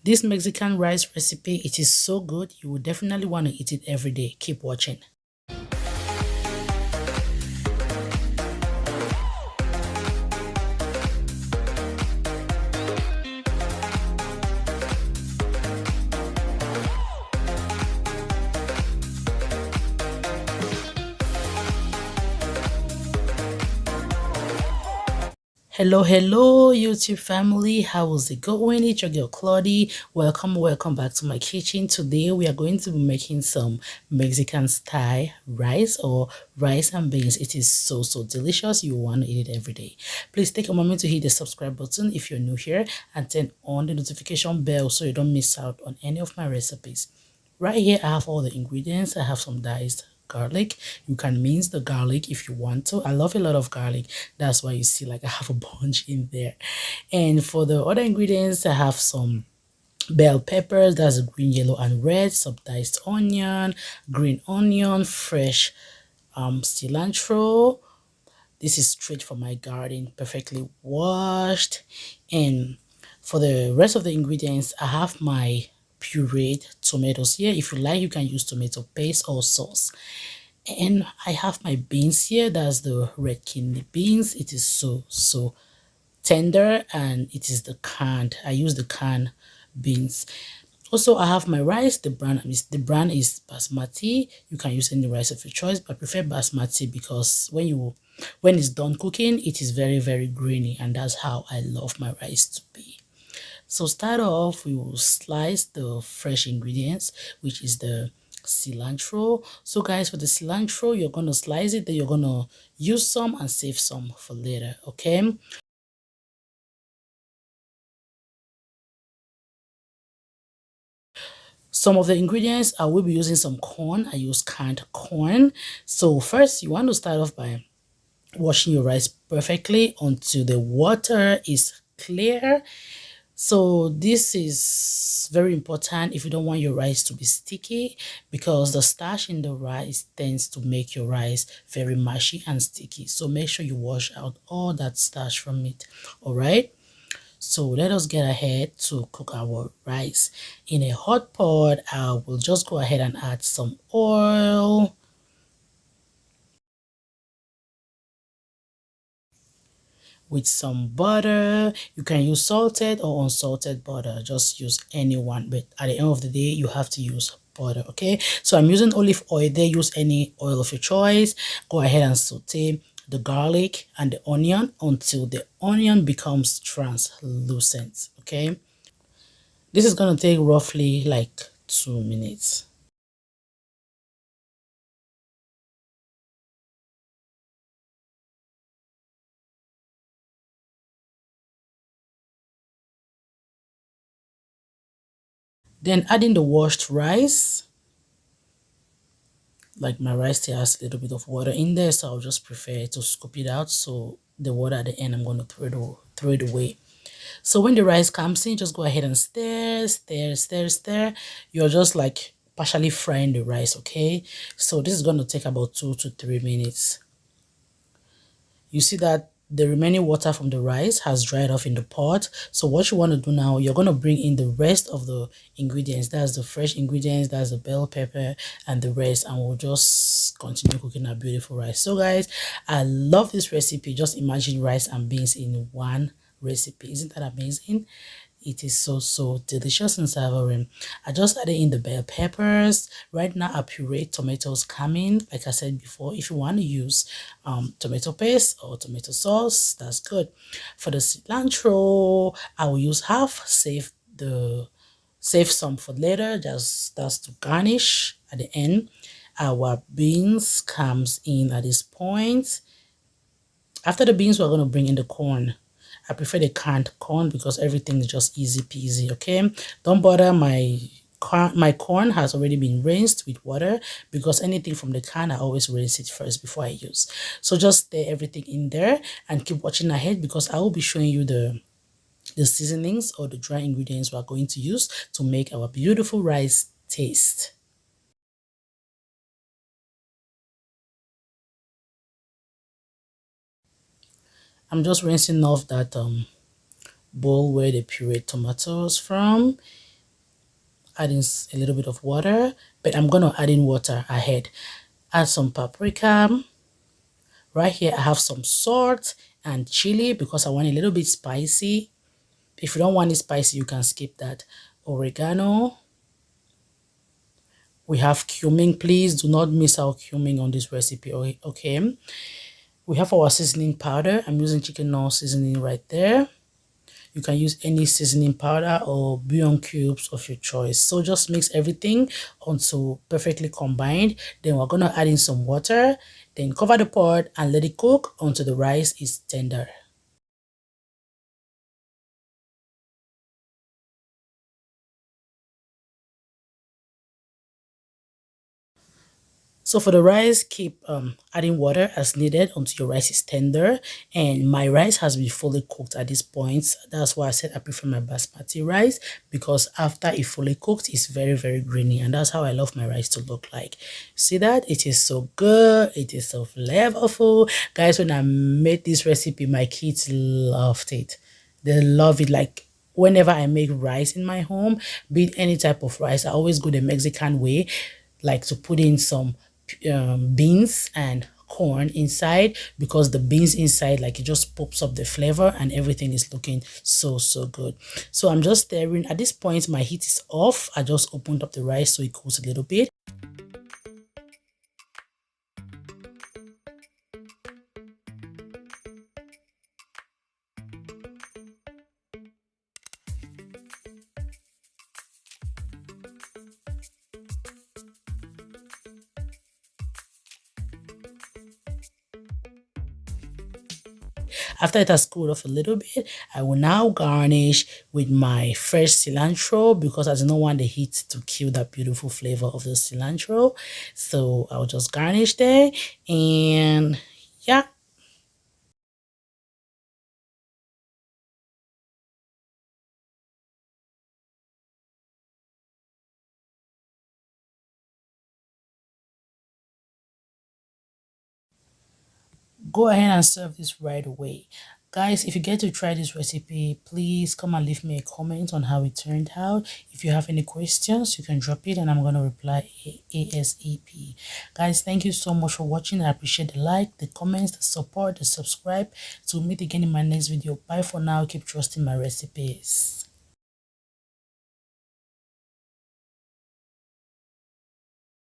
This Mexican rice recipe, it is so good. You will definitely want to eat it every day. Keep watching. Hello YouTube family, how is it going? It's your girl Claudie. Welcome back to my kitchen. Today we are going to be making some Mexican style rice or rice and beans. It is so delicious. You want to eat it every day. Please take a moment to hit the subscribe button if you're new here, and turn on the notification bell so you don't miss out on any of my recipes. Right here I have all the ingredients. I have some diced garlic. You can mince the garlic if you want to. I love a lot of garlic. That's why you see like I have a bunch in there. And for the other ingredients, I have some bell peppers, that's green, yellow, and red, some diced onion, green onion, fresh cilantro. This is straight from my garden, perfectly washed. And for the rest of the ingredients, I have my pureed tomatoes here. If you like, you can use tomato paste or sauce. And I have my beans here. That's the red kidney beans. It is so tender, and it is the canned. I use the canned beans. Also, I have my rice. The brand is basmati. You can use any rice of your choice, but I prefer basmati because when it's done cooking, it is very grainy, and that's how I love my rice to be. So start off, we will slice the fresh ingredients, which is the cilantro. So guys, for the cilantro, you're going to slice it, then you're going to use some and save some for later, okay? Some of the ingredients, I will be using some corn. I use canned corn. So first, you want to start off by washing your rice perfectly until the water is clear. So this is very important if you don't want your rice to be sticky, because the starch in the rice tends to make your rice very mushy and sticky. So make sure you wash out all that starch from it. All right. So let us get ahead to cook our rice. In a hot pot, I will just go ahead and add some oil with some butter. You can use salted or unsalted butter. Just use any one, but at the end of the day, you have to use butter, okay? So I'm using olive oil there. Use any oil of your choice. Go ahead and saute the garlic and the onion until the onion becomes translucent, okay? This is going to take roughly like 2 minutes. Then adding the washed rice. Like my rice still has a little bit of water in there, so I'll just prefer to scoop it out. So the water at the end, I'm going to throw it away. So when the rice comes in, just go ahead and stir. You're just like partially frying the rice, okay? So this is going to take about 2 to 3 minutes. You see that the remaining water from the rice has dried off in the pot. So what you want to do now, you're going to bring in the rest of the ingredients. That's the fresh ingredients, that's the bell pepper and the rest, and we'll just continue cooking our beautiful rice. So guys, I love this recipe. Just imagine rice and beans in one recipe. Isn't that amazing? It is so delicious and savory. I just added in the bell peppers. Right now I puree tomatoes coming. Like I said before, if you want to use tomato paste or tomato sauce, that's good. For the cilantro, I will use half, save some for later. Just that's to garnish at the end. Our beans comes in at this point. After the beans, we're going to bring in the corn. I prefer the canned corn because everything is just easy peasy, okay? Don't bother, my corn has already been rinsed with water, because anything from the can, I always rinse it first before I use. So just stir everything in there and keep watching ahead, because I will be showing you the seasonings or the dry ingredients we are going to use to make our beautiful rice taste. I'm just rinsing off that bowl where the pureed tomatoes from. add in a little bit of water, but I'm gonna add in water ahead. Add some paprika. Right here I have some salt and chili because I want a little bit spicy. If you don't want it spicy, you can skip that. Oregano. We have cumin. Please do not miss out cumin on this recipe. Okay. We have our seasoning powder. I'm using chicken null seasoning right there. You can use any seasoning powder or bouillon cubes of your choice. So just mix everything until perfectly combined. Then we're gonna add in some water. Then cover the pot and let it cook until the rice is tender. So for the rice, keep adding water as needed until your rice is tender. And my rice has been fully cooked at this point. That's why I said I prefer my basmati rice, because after it fully cooked, it's very, very greeny. And that's how I love my rice to look like. See that? It is so good. It is so flavorful. Guys, when I made this recipe, my kids loved it. They love it. Like, whenever I make rice in my home, be it any type of rice, I always go the Mexican way, like to put in some beans and corn inside, because the beans inside, like, it just pops up the flavor and everything is looking so good. So I'm just stirring. At this point my heat is off. I just opened up the rice so it cools a little bit. After it has cooled off a little bit, I will now garnish with my fresh cilantro, because I do not want the heat to kill that beautiful flavor of the cilantro. So I'll just garnish there, and yeah. Go ahead and serve this right away. Guys, if you get to try this recipe, please come and leave me a comment on how it turned out. If you have any questions, you can drop it and I'm going to reply ASAP. Guys, thank you so much for watching. I appreciate the like, the comments, the support, the subscribe. To meet again in my next video. Bye for now. Keep trusting my recipes.